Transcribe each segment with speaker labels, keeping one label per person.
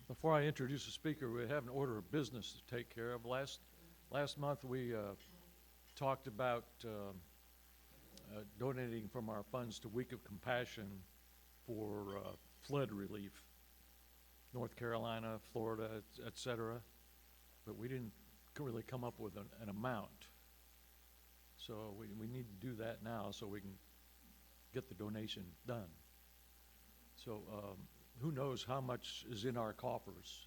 Speaker 1: Before I introduce the speaker, we have an order of business to take care of. Last month, we talked about donating from our funds to Week of Compassion for flood relief, North Carolina, Florida, et cetera. But we didn't really come up with an amount. So we need to do that now so we can get the donation done. So who knows how much is in our coffers?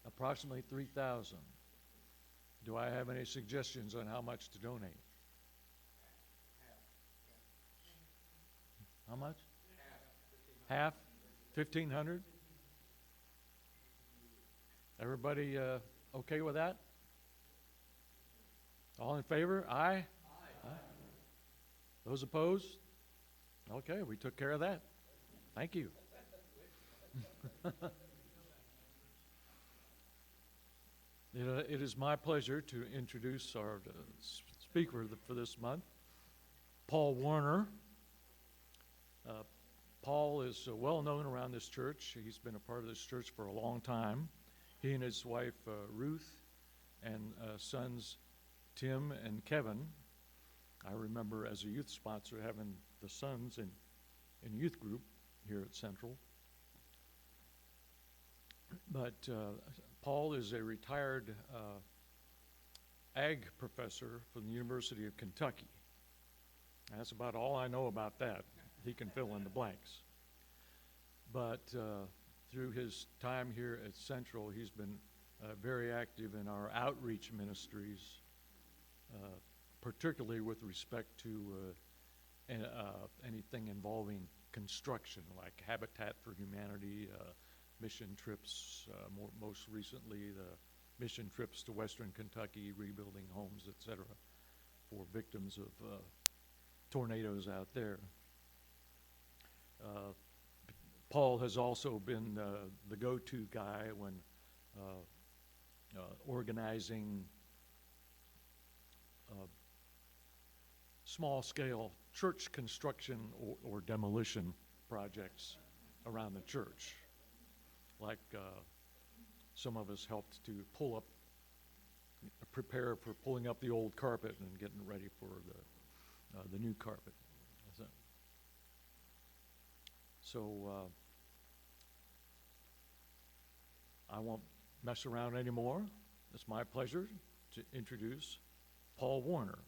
Speaker 1: Approximately 3,000. Do I have any suggestions on how much to donate? How much? Half? 1,500? Everybody okay with that? All in favor? Aye? Aye. Those opposed? Okay, we took care of that. Thank you. It is my pleasure to introduce our speaker for this month, Paul Warner. Paul is well known around this church. He's been a part of this church for a long time. He and his wife Ruth and sons Tim and Kevin. I remember as a youth sponsor having the sons in youth group here at Central. But Paul is a retired ag professor from the University of Kentucky. And that's about all I know about that. He can fill in the blanks. But through his time here at Central, he's been very active in our outreach ministries, particularly with respect to anything involving construction, like Habitat for Humanity, mission trips, most recently the mission trips to Western Kentucky, rebuilding homes, etc., for victims of tornadoes out there. Paul has also been the go-to guy when organizing small-scale church construction or demolition projects around the church. Like some of us helped to prepare for pulling up the old carpet and getting ready for the new carpet. So I won't mess around anymore. It's my pleasure to introduce Paul Warner.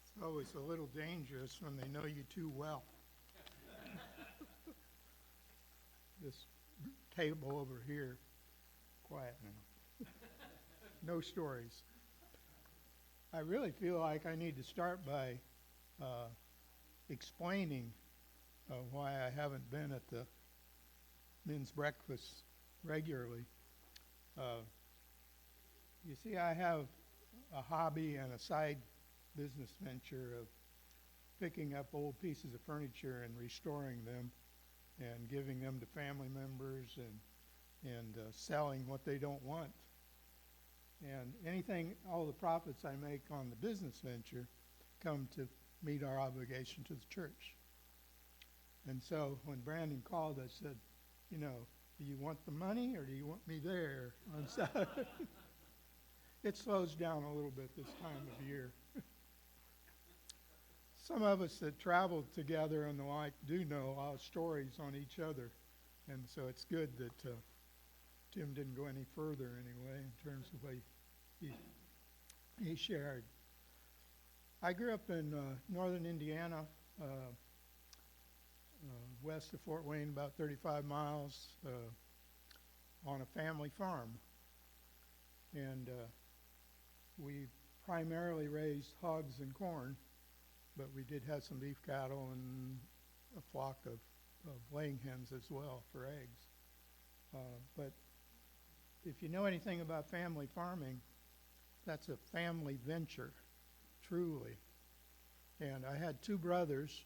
Speaker 2: It's always a little dangerous when they know you too well. This table over here, quiet now. No stories. I really feel like I need to start by explaining why I haven't been at the men's breakfast regularly. You see, I have a hobby and a side business venture of picking up old pieces of furniture and restoring them and giving them to family members and selling what they don't want. And all the profits I make on the business venture come to meet our obligation to the church. And so when Brandon called, I said, do you want the money or do you want me there on Saturday? It slows down a little bit this time of year. Some of us that traveled together and the like do know our stories on each other. And so it's good that Tim didn't go any further anyway in terms of what he shared. I grew up in northern Indiana, west of Fort Wayne, about 35 miles, on a family farm. And we primarily raised hogs and corn, but we did have some beef cattle and a flock of laying hens as well for eggs. But if you know anything about family farming, that's a family venture, truly. And I had two brothers,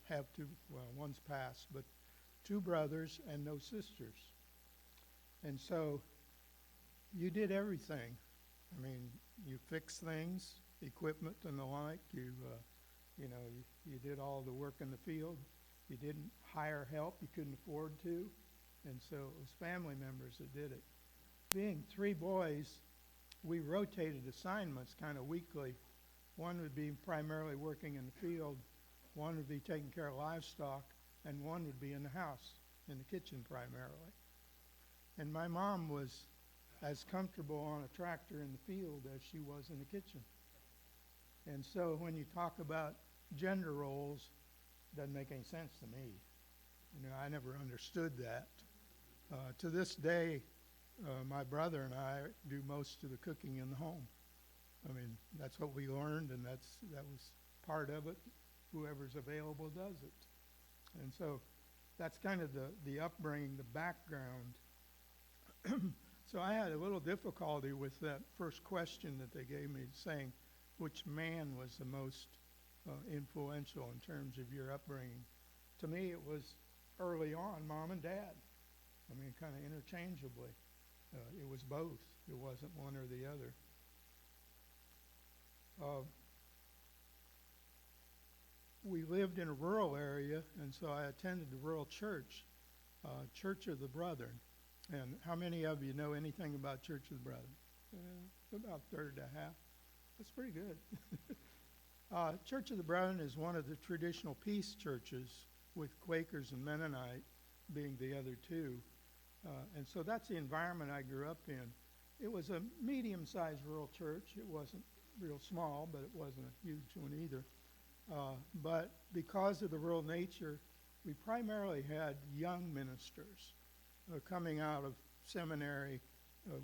Speaker 2: one's passed, but two brothers and no sisters. And so you did everything. I mean, you fix things, equipment and the like. You did all the work in the field. You didn't hire help. You couldn't afford to. And so it was family members that did it. Being 3 boys, we rotated assignments kind of weekly. One would be primarily working in the field, one would be taking care of livestock, and one would be in the house, in the kitchen primarily. And my mom was as comfortable on a tractor in the field as she was in the kitchen. And so when you talk about gender roles, it doesn't make any sense to me. I never understood that. To this day, my brother and I do most of the cooking in the home. I mean, that's what we learned, and that was part of it. Whoever's available does it. And so that's kind of the upbringing, the background. So I had a little difficulty with that first question that they gave me, saying which man was the most influential in terms of your upbringing. To me, it was early on, mom and dad. I mean, kind of interchangeably. It was both. It wasn't one or the other. We lived in a rural area, and so I attended the rural church, Church of the Brethren. And how many of you know anything about Church of the Brethren? About a third to half. That's pretty good. Church of the Brethren is one of the traditional peace churches, with Quakers and Mennonite being the other two. And so that's the environment I grew up in. It was a medium-sized rural church. It wasn't real small, but it wasn't a huge one either. But because of the rural nature, we primarily had young ministers coming out of seminary,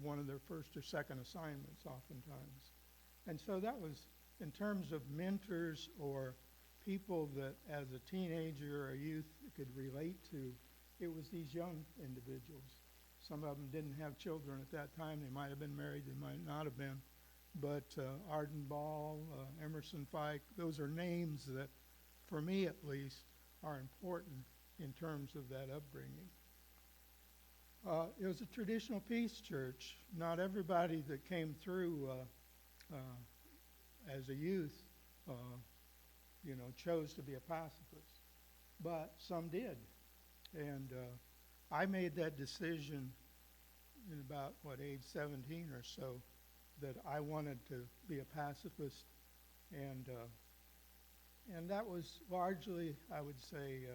Speaker 2: one of their first or second assignments oftentimes. And so that was, in terms of mentors or people that as a teenager or a youth could relate to, it was these young individuals. Some of them didn't have children at that time. They might have been married, they might not have been. But Arden Ball, Emerson Fike, those are names that, for me at least, are important in terms of that upbringing. It was a traditional peace church. Not everybody that came through as a youth, chose to be a pacifist. But some did. And I made that decision in about, age 17 or so, that I wanted to be a pacifist. And that was largely, I would say,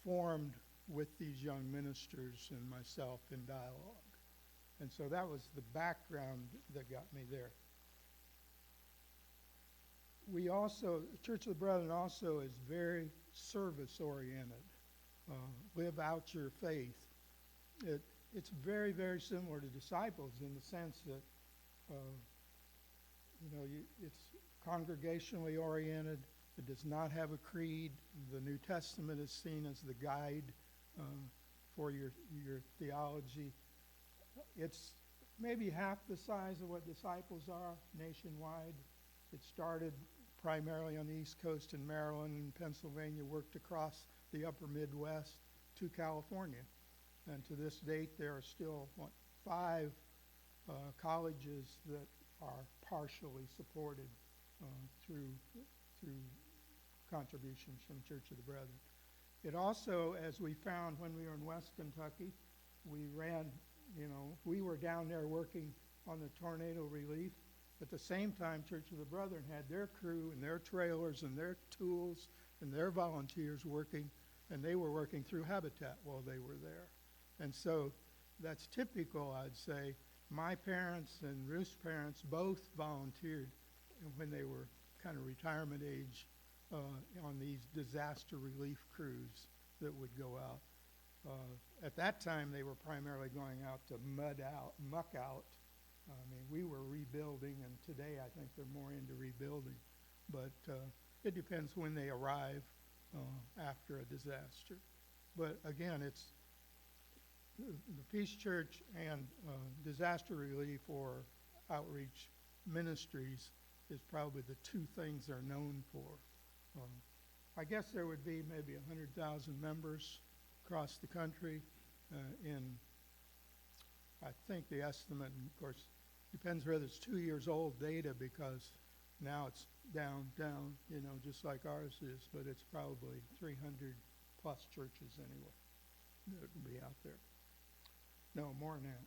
Speaker 2: formed with these young ministers and myself in dialogue. And so that was the background that got me there. We also, Church of the Brethren also is very service-oriented. Live out your faith. It's very, very similar to disciples in the sense that, it's congregationally oriented. It does not have a creed. The New Testament is seen as the guide for your theology. It's maybe half the size of what disciples are nationwide. It started primarily on the East Coast in Maryland and Pennsylvania, worked across the upper Midwest to California. And to this date, there are still 5 colleges that are partially supported through contributions from Church of the Brethren. It also, as we found when we were in West Kentucky, we were down there working on the tornado relief. At the same time, Church of the Brethren had their crew and their trailers and their tools and their volunteers working, and they were working through Habitat while they were there. And so that's typical, I'd say. My parents and Ruth's parents both volunteered when they were kind of retirement age on these disaster relief crews that would go out. At that time, they were primarily going out to muck out. I mean, we were rebuilding, and today I think they're more into rebuilding. But it depends when they arrive after a disaster. But again, it's the Peace Church and disaster relief or outreach ministries is probably the 2 things they're known for. I guess there would be maybe 100,000 members across the country I think the estimate, and of course, Depends whether it's 2 years old data, because now it's down, just like ours is, but it's probably 300 plus churches anyway that will be out there. No, more than that,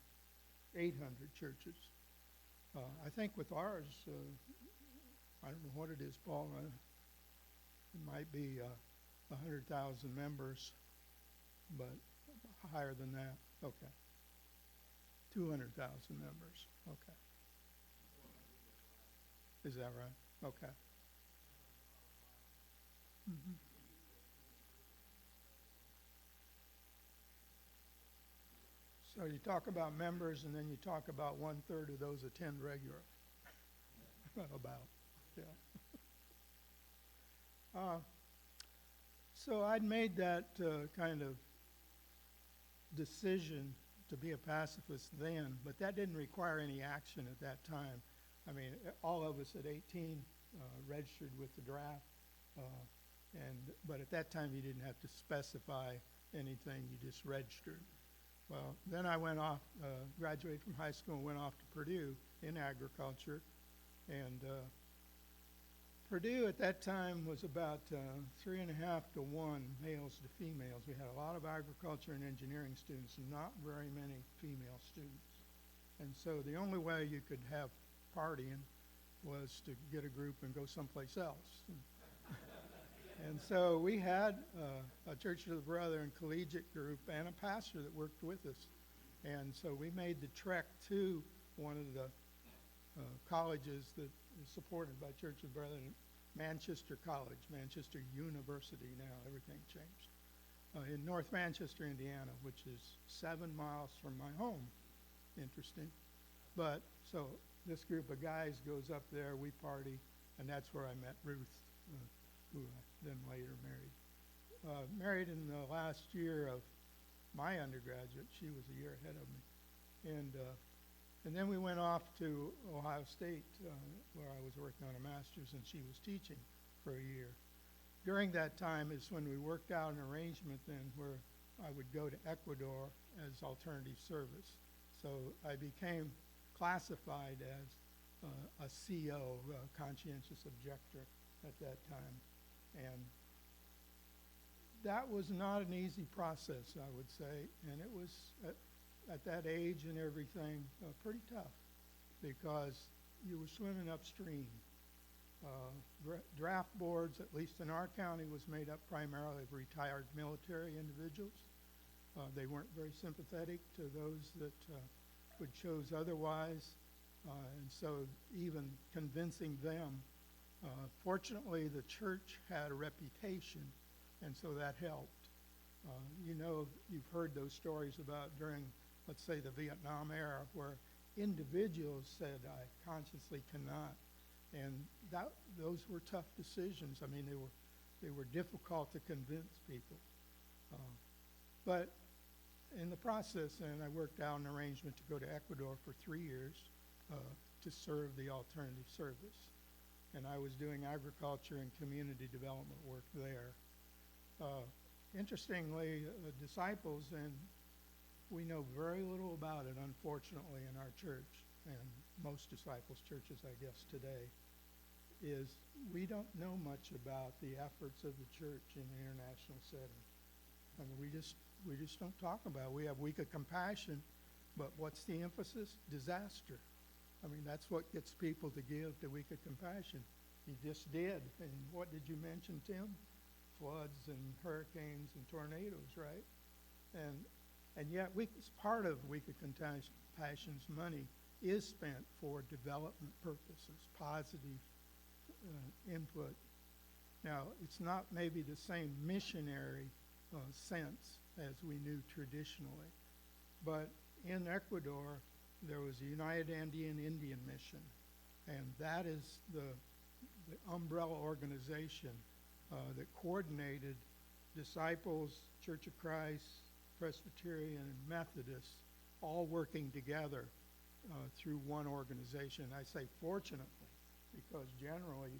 Speaker 2: 800 churches. I think with ours, I don't know what it is, Paul, it might be 100,000 members, but higher than that. Okay. 200,000 members. Okay. Is that right? Okay. Mhm. So you talk about members, and then you talk about 1/3 of those attend regularly. About, yeah. So I'd made that kind of decision to be a pacifist then, but that didn't require any action at that time. I mean, all of us at 18 registered with the draft, but at that time you didn't have to specify anything, you just registered. Well, then I went off, graduated from high school and went off to Purdue in agriculture, and Purdue at that time was about 3.5 to 1 males to females. We had a lot of agriculture and engineering students, not very many female students. And so the only way you could have partying was to get a group and go someplace else. And so we had a Church of the Brethren collegiate group and a pastor that worked with us. And so we made the trek to one of the colleges that is supported by Church of the Brethren, Manchester College, Manchester University now, everything changed, in North Manchester, Indiana, which is 7 miles from my home. Interesting. But so this group of guys goes up there, we party, and that's where I met Ruth, who I then later married. Married in the last year of my undergraduate. She was a year ahead of me. And then we went off to Ohio State, where I was working on a master's, and she was teaching for a year. During that time is when we worked out an arrangement then where I would go to Ecuador as alternative service. So I became classified as a CO, a conscientious objector, at that time. And that was not an easy process, I would say, and it was at that age and everything pretty tough, because you were swimming upstream. Draft boards, at least in our county, was made up primarily of retired military individuals. They weren't very sympathetic to those that would choose otherwise, and so even convincing them, fortunately the church had a reputation, and so that helped. You've heard those stories about during, let's say, the Vietnam era, where individuals said, I consciously cannot. And those were tough decisions. I mean, they were difficult to convince people. But in the process, and I worked out an arrangement to go to Ecuador for 3 years to serve the alternative service. And I was doing agriculture and community development work there. Interestingly, disciples, and we know very little about it, unfortunately, in our church, and most disciples' churches, I guess, today, is we don't know much about the efforts of the church in an international setting. I mean, we just don't talk about it. We have Week of Compassion, but what's the emphasis? Disaster. I mean, that's what gets people to give to Week of Compassion. You just did. And what did you mention, Tim? Floods and hurricanes and tornadoes, right? And yet, part of Week of Compassion's money is spent for development purposes, positive input. Now, it's not maybe the same missionary sense as we knew traditionally, but in Ecuador, there was a United Andean Indian Mission, and that is the umbrella organization that coordinated disciples, Church of Christ, Presbyterian, and Methodists, all working together through one organization. I say fortunately, because generally,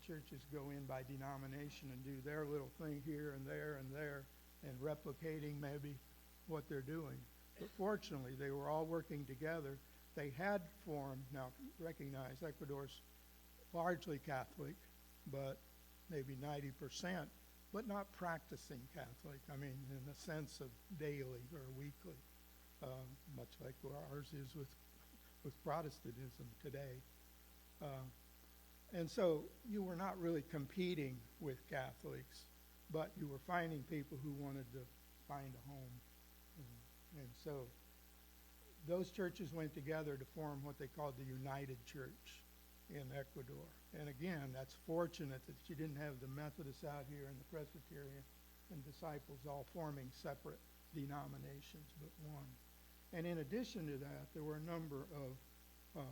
Speaker 2: churches go in by denomination and do their little thing here and there and there, and replicating maybe what they're doing. But fortunately, they were all working together, they had formed, now recognize Ecuador's largely Catholic, but maybe 90%, but not practicing Catholic. I mean, in the sense of daily or weekly, much like ours is with Protestantism today. And so you were not really competing with Catholics, but you were finding people who wanted to find a home. And so those churches went together to form what they called the United Church in Ecuador. And again, that's fortunate that you didn't have the Methodists out here and the Presbyterian and Disciples all forming separate denominations, but one. And in addition to that, there were a number of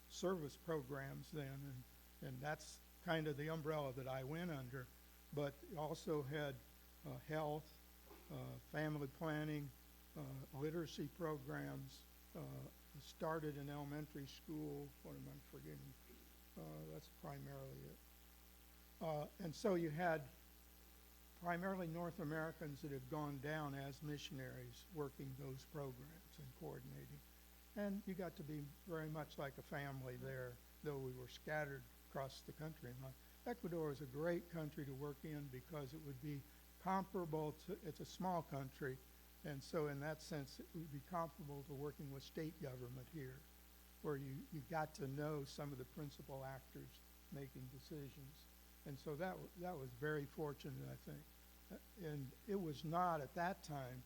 Speaker 2: service programs then, and that's kind of the umbrella that I went under, but also had health, family planning, literacy programs, started an elementary school. What am I forgetting? That's primarily it. And so you had primarily North Americans that had gone down as missionaries working those programs and coordinating. And you got to be very much like a family there, though we were scattered across the country. And Ecuador is a great country to work in because it would be comparable to, it's a small country, and so in that sense it would be comparable to working with state government here, where you got to know some of the principal actors making decisions. And so that was very fortunate, I think. And it was not at that time,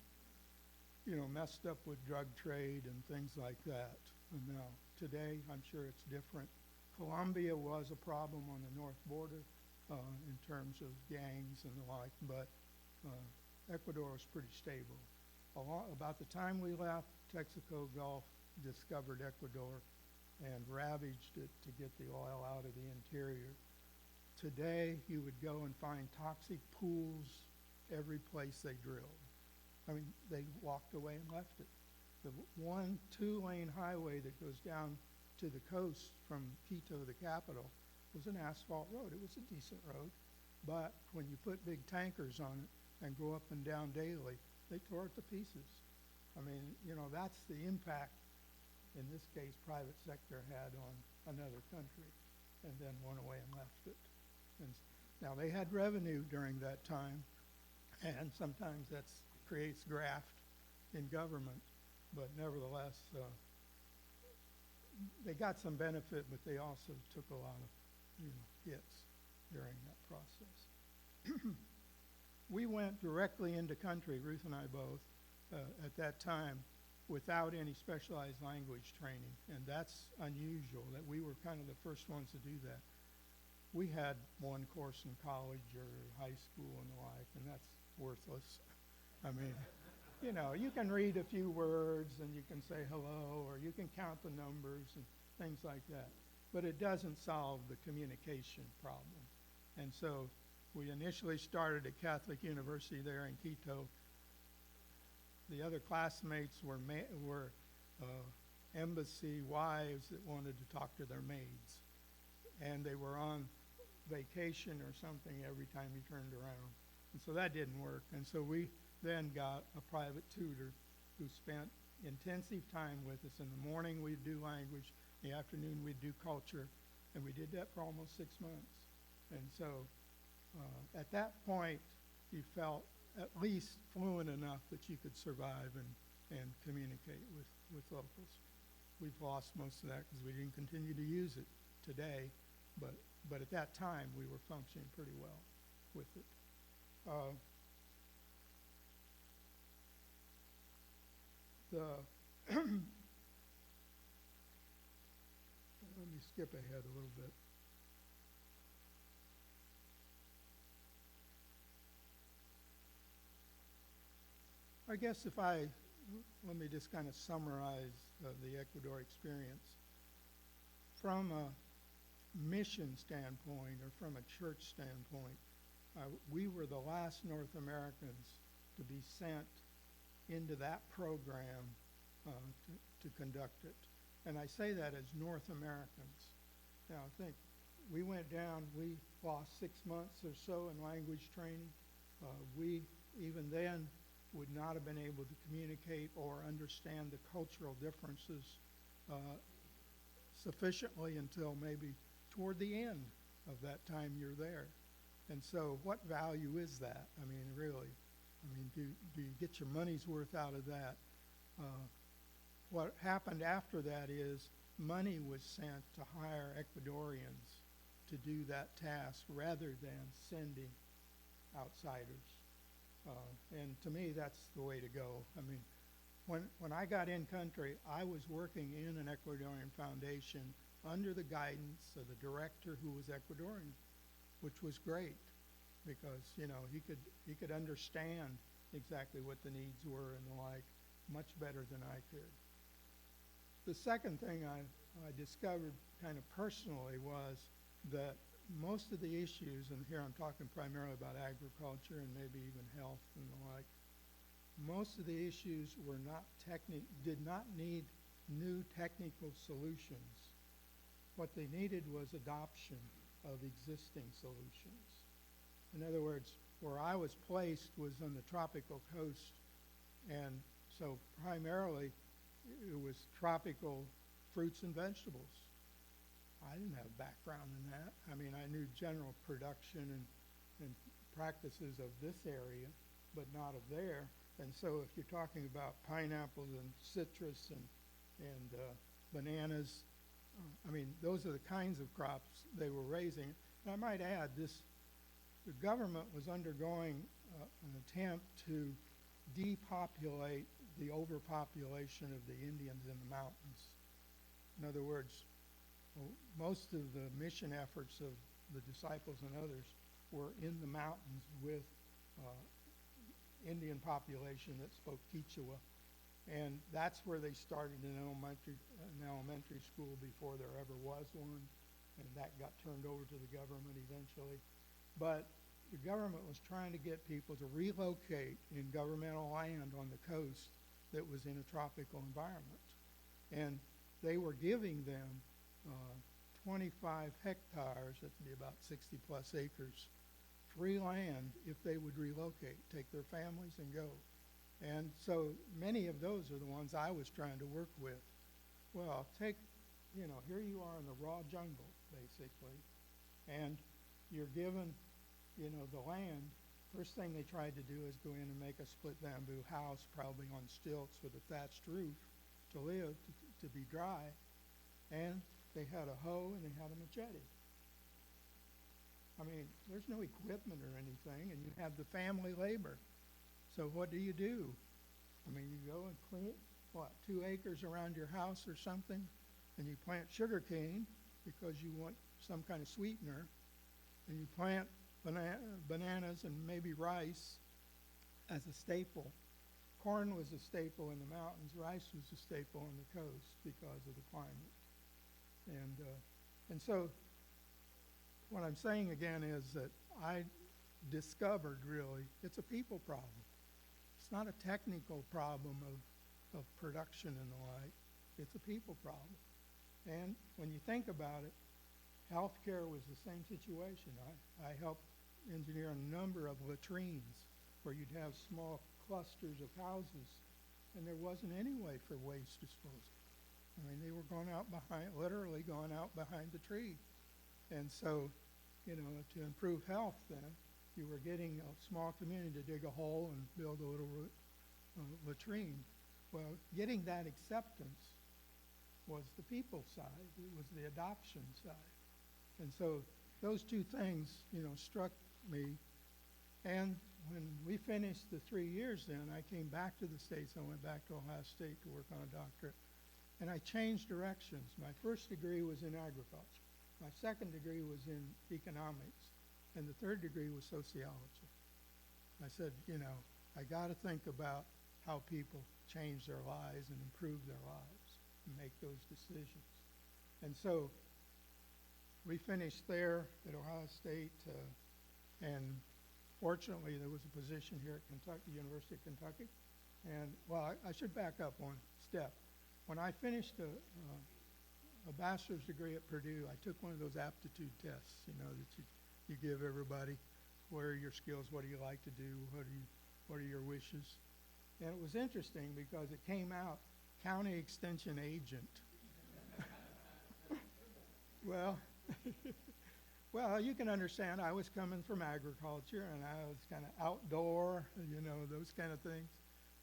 Speaker 2: messed up with drug trade and things like that. And now, today, I'm sure it's different. Colombia was a problem on the north border in terms of gangs and the like, but Ecuador was pretty stable. About the time we left, Texaco Gulf discovered Ecuador and ravaged it to get the oil out of the interior. Today, you would go and find toxic pools every place they drilled. I mean, they walked away and left it. The one two-lane highway that goes down to the coast from Quito, the capital, was an asphalt road. It was a decent road, but when you put big tankers on it and go up and down daily, they tore it to pieces. I mean, that's the impact, in this case, private sector had on another country, and then went away and left it. And now, they had revenue during that time, and sometimes that creates graft in government, but nevertheless, they got some benefit, but they also took a lot of, hits during that process. We went directly into country, Ruth and I both, at that time, without any specialized language training, and that's unusual, that we were kind of the first ones to do that. We had one course in college or high school and the like, and that's worthless. I mean, you can read a few words and you can say hello, or you can count the numbers and things like that, but it doesn't solve the communication problem. And so we initially started at Catholic University there in Quito. The other classmates were embassy wives that wanted to talk to their maids, and they were on vacation or something every time you turned around. And so that didn't work. And so we then got a private tutor who spent intensive time with us. In the morning we'd do language, in the afternoon we'd do culture, and we did that for almost 6 months. And so at that point you felt at least fluent enough that you could survive and communicate with locals. We've lost most of that because we didn't continue to use it today, but at that time we were functioning pretty well with it. Let me skip ahead a little bit. I guess let me just kind of summarize the Ecuador experience. From a mission standpoint or from a church standpoint, we were the last North Americans to be sent into that program to conduct it. And I say that as North Americans. Now, I think we went down, we lost 6 months or so in language training. We, even then, would not have been able to communicate or understand the cultural differences sufficiently until maybe toward the end of that time you're there. And so what value is that? I mean, really, I mean, do you get your money's worth out of that? What happened after that is money was sent to hire Ecuadorians to do that task rather than sending outsiders. And to me, that's the way to go. I mean, when I got in country, I was working in an Ecuadorian foundation under the guidance of the director who was Ecuadorian, which was great because, you know, he could understand exactly what the needs were and the like much better than I could. The second thing I discovered kind of personally was that most of the issues, and here I'm talking primarily about agriculture and maybe even health and the like, most of the issues were did not need new technical solutions. What they needed was adoption of existing solutions. In other words, where I was placed was on the tropical coast, and so primarily it was tropical fruits and vegetables. I didn't have a background in that. I mean, I knew general production and practices of this area, but not of there. And so if you're talking about pineapples and citrus and bananas, I mean, those are the kinds of crops they were raising. And I might add, the government was undergoing an attempt to depopulate the overpopulation of the Indians in the mountains. In other words, most of the mission efforts of the disciples and others were in the mountains with Indian population that spoke Quechua. And that's where they started an elementary school before there ever was one. And that got turned over to the government eventually. But the government was trying to get people to relocate in governmental land on the coast that was in a tropical environment. And they were giving them 25 hectares, that'd be about 60 plus acres, free land if they would relocate, take their families and go. And so many of those are the ones I was trying to work with. Well, here you are in the raw jungle, basically, and you're given, the land. First thing they tried to do is go in and make a split bamboo house, probably on stilts with a thatched roof, to live, to be dry. And they had a hoe and they had a machete. I mean, there's no equipment or anything, and you have the family labor. So what do? I mean, you go and clean, 2 acres around your house or something, and you plant sugar cane because you want some kind of sweetener, and you plant bananas and maybe rice as a staple. Corn was a staple in the mountains. Rice was a staple on the coast because of the climate. And so what I'm saying again is that I discovered really it's a people problem. It's not a technical problem of production and the like. It's a people problem. And when you think about it, healthcare was the same situation. I helped engineer a number of latrines where you'd have small clusters of houses, and there wasn't any way for waste disposal. I mean, they were literally going out behind the tree. And so, to improve health then, you were getting a small community to dig a hole and build a little latrine. Well, getting that acceptance was the people side. It was the adoption side. And so those two things, struck me. And when we finished the 3 years then, I came back to the States. I went back to Ohio State to work on a doctorate. And I changed directions. My first degree was in agriculture. My second degree was in economics. And the third degree was sociology. I said, I got to think about how people change their lives and improve their lives and make those decisions. And so we finished there at Ohio State, and fortunately there was a position here at University of Kentucky. And, I should back up one step. When I finished a bachelor's degree at Purdue, I took one of those aptitude tests, that you give everybody. What are your skills? What do you like to do? What are your wishes? And it was interesting because it came out county extension agent. Well, well, you can understand, I was coming from agriculture, and I was kind of outdoor, those kind of things.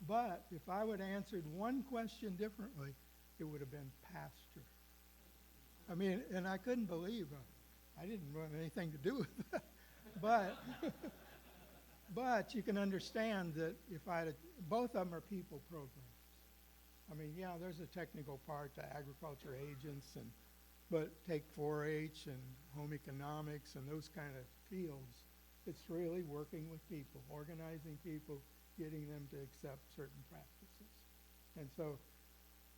Speaker 2: But if I would have answered one question differently, it would have been pasture. I mean, and I couldn't believe I didn't want anything to do with that. But, but you can understand that if both of them are people programs. I mean, yeah, there's a technical part to agriculture agents, but take 4-H and home economics and those kind of fields. It's really working with people, organizing people, getting them to accept certain practices. And so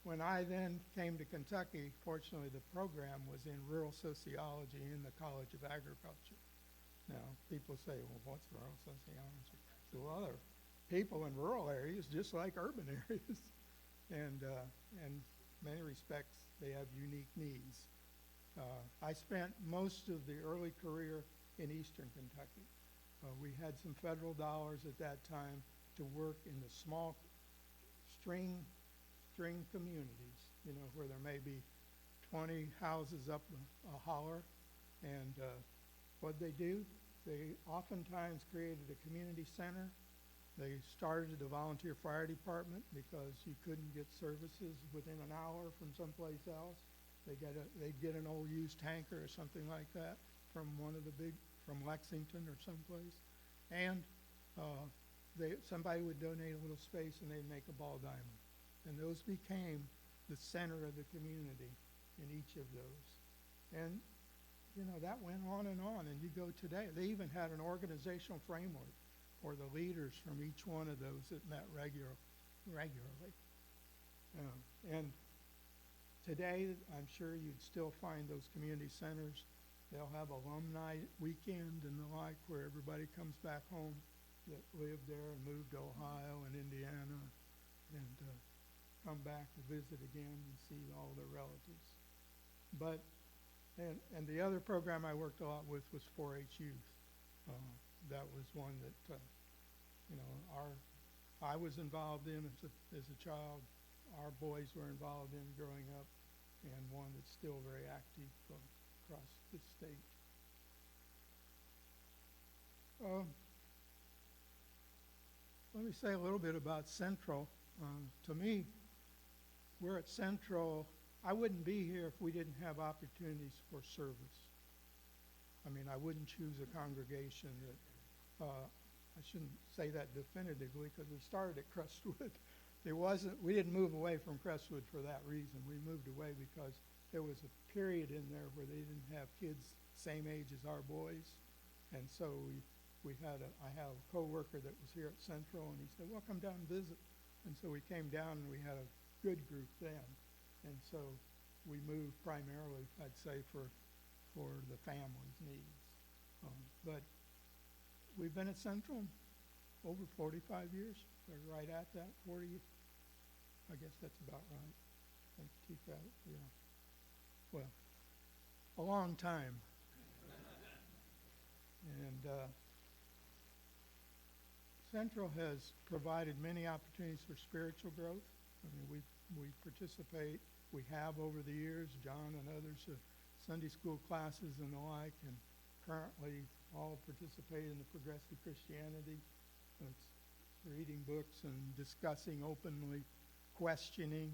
Speaker 2: when I then came to Kentucky, fortunately the program was in rural sociology in the College of Agriculture. Now, people say, well, what's rural sociology? So, well, there are people in rural areas just like urban areas. And in many respects, they have unique needs. I spent most of the early career in eastern Kentucky. We had some federal dollars at that time to work in the small string communities, where there may be 20 houses up a holler. And what they do, they oftentimes created a community center. They started a volunteer fire department because you couldn't get services within an hour from someplace else. They'd get an old used tanker or something like that from from Lexington or someplace. And somebody would donate a little space and they'd make a ball diamond. And those became the center of the community in each of those. And, that went on. And you go today, they even had an organizational framework for the leaders from each one of those that met regularly. And today, I'm sure you'd still find those community centers. They'll have alumni weekend and the like where everybody comes back home that lived there and moved to Ohio and Indiana and come back to visit again and see all their relatives. But, and the other program I worked a lot with was 4-H Youth. That was one that, I was involved in as a child. Our boys were involved in growing up, and one that's still very active across the state. Let me say a little bit about Central. To me, we're at Central. I wouldn't be here if we didn't have opportunities for service. I mean, I wouldn't choose a congregation that, I shouldn't say that definitively because we started at Crestwood. We didn't move away from Crestwood for that reason. We moved away because there was a period in there where they didn't have kids same age as our boys. And so I have a coworker that was here at Central, and he said, well, come down and visit. And so we came down, and we had a good group then. And so we moved primarily, I'd say, for the family's needs. But we've been at Central over 45 years. We're right at that, 40. I guess that's about right. I think keep that, yeah. Well, a long time. And Central has provided many opportunities for spiritual growth. I mean, we participate. We have over the years, John and others, Sunday school classes and the like, and currently all participate in the Progressive Christianity. It's reading books and discussing openly, questioning,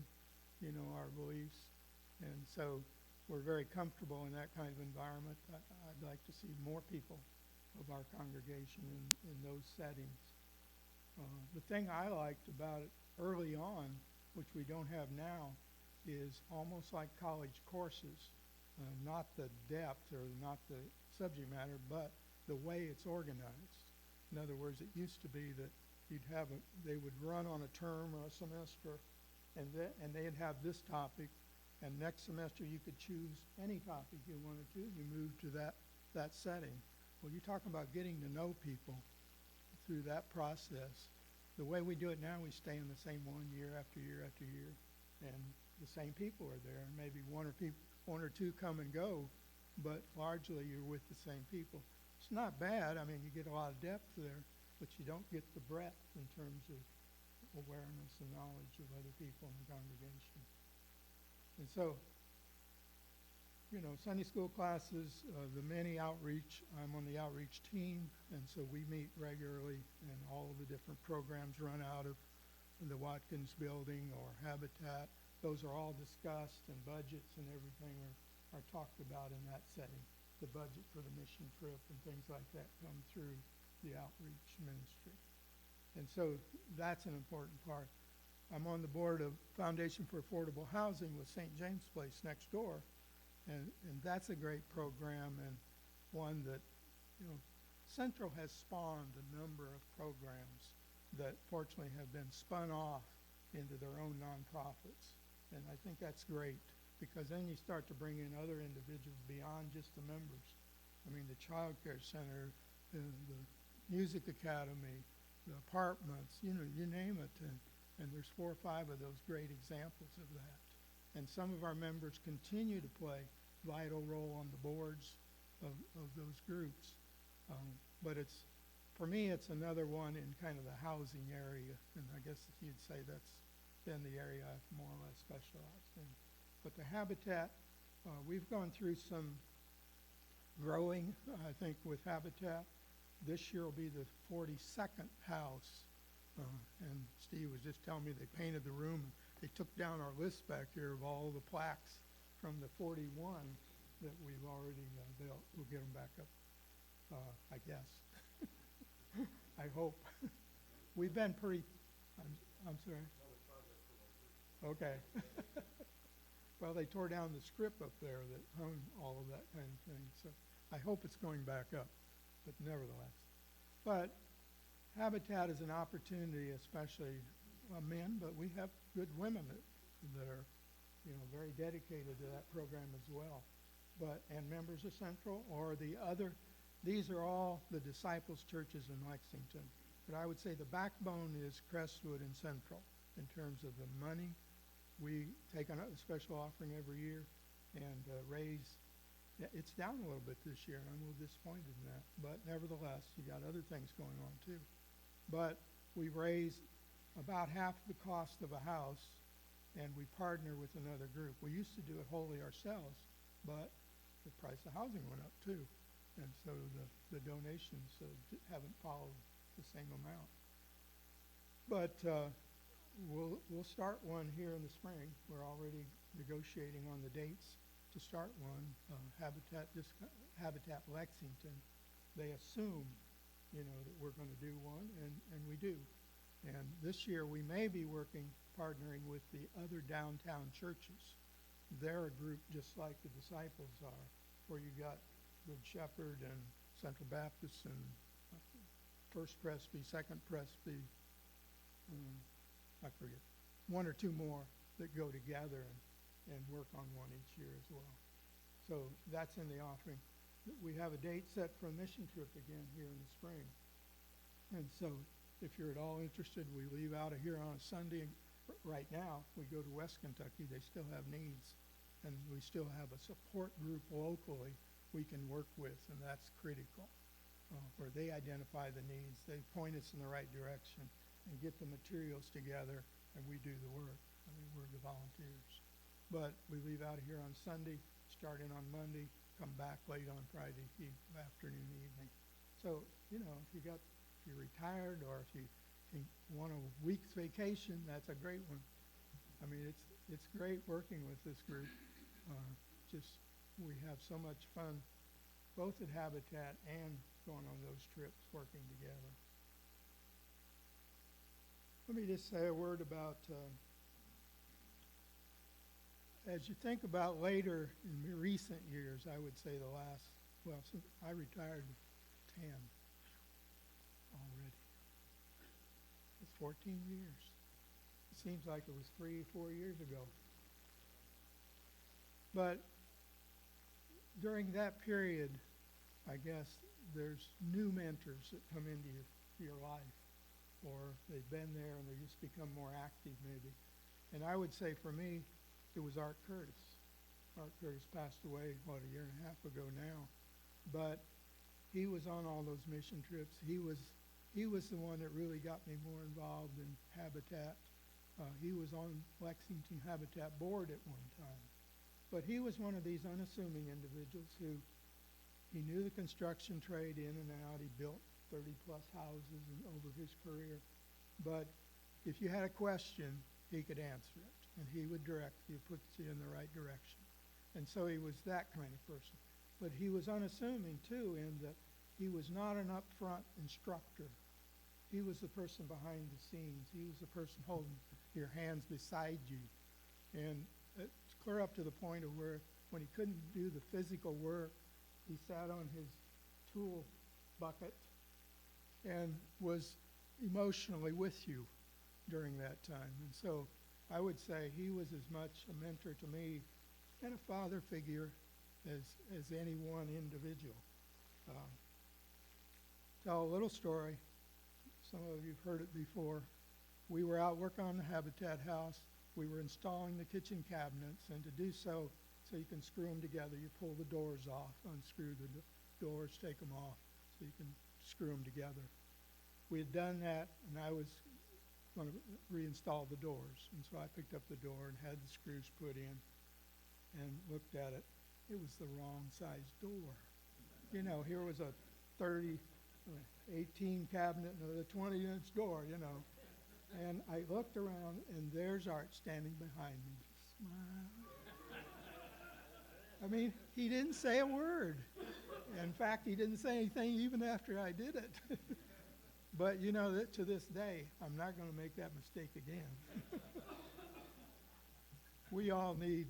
Speaker 2: our beliefs. And so we're very comfortable in that kind of environment. I'd like to see more people of our congregation in those settings. The thing I liked about it early on, which we don't have now, is almost like college courses, not the depth or not the subject matter, but the way it's organized. In other words, it used to be that they would run on a term or a semester, and they'd have this topic, and next semester you could choose any topic you wanted to. You moved to that setting. Well, you're talking about getting to know people through that process. The way we do it now, we stay in the same one year after year after year, and the same people are there. And maybe one or two come and go, but largely you're with the same people. It's not bad. I mean, you get a lot of depth there, but you don't get the breadth in terms of awareness and knowledge of other people in the congregation. And so Sunday school classes, the many outreach, I'm on the outreach team, and so we meet regularly, and all of the different programs run out of the Watkins Building or Habitat. Those are all discussed, and budgets and everything are talked about in that setting. The budget for the mission trip and things like that come through the outreach ministry. And so that's an important part. I'm on the board of Foundation for Affordable Housing with St. James Place next door, and that's a great program, and one that, Central has spawned a number of programs that fortunately have been spun off into their own nonprofits. And I think that's great, because then you start to bring in other individuals beyond just the members. I mean, the Child Care Center, the Music Academy, the apartments, you name it. And there's 4 or 5 of those great examples of that. And some of our members continue to play vital role on the boards of those groups. But for me, it's another one in kind of the housing area. And I guess if you'd say that's been the area I've more or less specialized in. But the Habitat, we've gone through some growing, I think, with Habitat. This year will be the 42nd house. And Steve was just telling me they painted the room. They took down our list back here of all the plaques from the 41 that we've already built. We'll get them back up, I guess. I hope. We've been pretty, I'm sorry. Okay. Well, they tore down the strip up there that hung all of that kind of thing. So I hope it's going back up, but nevertheless. But Habitat is an opportunity, especially men, but we have good women that are, very dedicated to that program as well. And members of Central or the other, these are all the disciples churches in Lexington. But I would say the backbone is Crestwood and Central in terms of the money. We take a special offering every year and raise. It's down a little bit this year, and I'm a little disappointed in that. But nevertheless, you got other things going on too. But we've raised about half the cost of a house, and we partner with another group. We used to do it wholly ourselves, but the price of housing went up too. And so the donations haven't followed the same amount. But we'll start one here in the spring. We're already negotiating on the dates to start one. Habitat Lexington, they assume, that we're going to do one, and we do. And this year we may be partnering with the other downtown churches. They're a group just like the Disciples are, where you got Good Shepherd and Central Baptist and First Presby, Second Presby, I forget, 1 or 2 more that go together and work on one each year as well. So that's in the offering. We have a date set for a mission trip again here in the spring. And so if you're at all interested, we leave out of here on a Sunday. Right now, we go to West Kentucky. They still have needs. And we still have a support group locally we can work with, and that's critical, where they identify the needs. They point us in the right direction and get the materials together, and we do the work. I mean, we're the volunteers. But we leave out of here on Sunday, start in on Monday, come back late on Friday afternoon, evening. So, if you're retired or if you want a week's vacation, that's a great one. I mean, it's great working with this group. We have so much fun, both at Habitat and going on those trips, working together. Let me just say a word about, as you think about later in recent years, I would say since I retired 10 already. It's 14 years. It seems like it was 3 or 4 years ago. But during that period, I guess there's new mentors that come into your life, or they've been there and they just become more active maybe. And I would say for me, it was Art Curtis. Art Curtis passed away, a year and a half ago now. But he was on all those mission trips. He was the one that really got me more involved in Habitat. He was on Lexington Habitat board at one time. But he was one of these unassuming individuals who, he knew the construction trade in and out. He built 30-plus houses over his career. But if you had a question, he could answer it, and he would direct you, put you in the right direction. And so he was that kind of person. But he was unassuming, too, in that he was not an upfront instructor. He was the person behind the scenes. He was the person holding your hands beside you. And it's clear up to the point of where when he couldn't do the physical work, he sat on his tool bucket and was emotionally with you during that time. And so I would say he was as much a mentor to me and a father figure as any one individual. Tell a little story. Some of you have heard it before. We were out working on the Habitat house. We were installing the kitchen cabinets, and to do so you can screw them together, you pull the doors off, unscrew the doors, take them off, so you can screw them together. We had done that, and I was going to reinstall the doors. And so I picked up the door and had the screws put in and looked at it. It was the wrong size door. You know, here was a 18 cabinet and a 20-inch door, you know. And I looked around, and there's Art standing behind me. Smile. I mean, he didn't say a word. In fact, he didn't say anything even after I did it. But, you know, that to this day, I'm not going to make that mistake again. We all need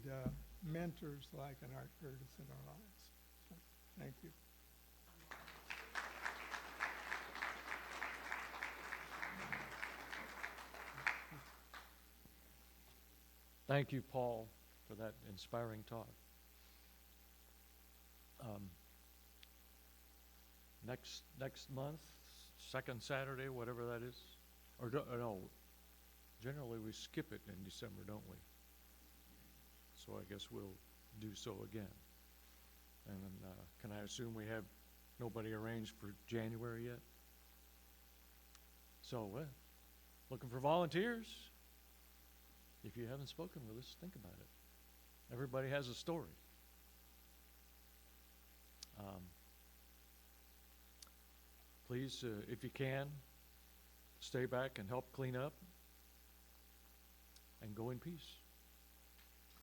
Speaker 2: mentors like an Art Curtis in our lives. So, thank you.
Speaker 1: Thank you, Paul, for that inspiring talk. Next month, second Saturday, whatever that is, or no, generally we skip it in December, don't we? So I guess we'll do so again. And can I assume we have nobody arranged for January yet? So, looking for volunteers? If you haven't spoken with us, think about it. Everybody has a story. Please, if you can, stay back and help clean up and go in peace.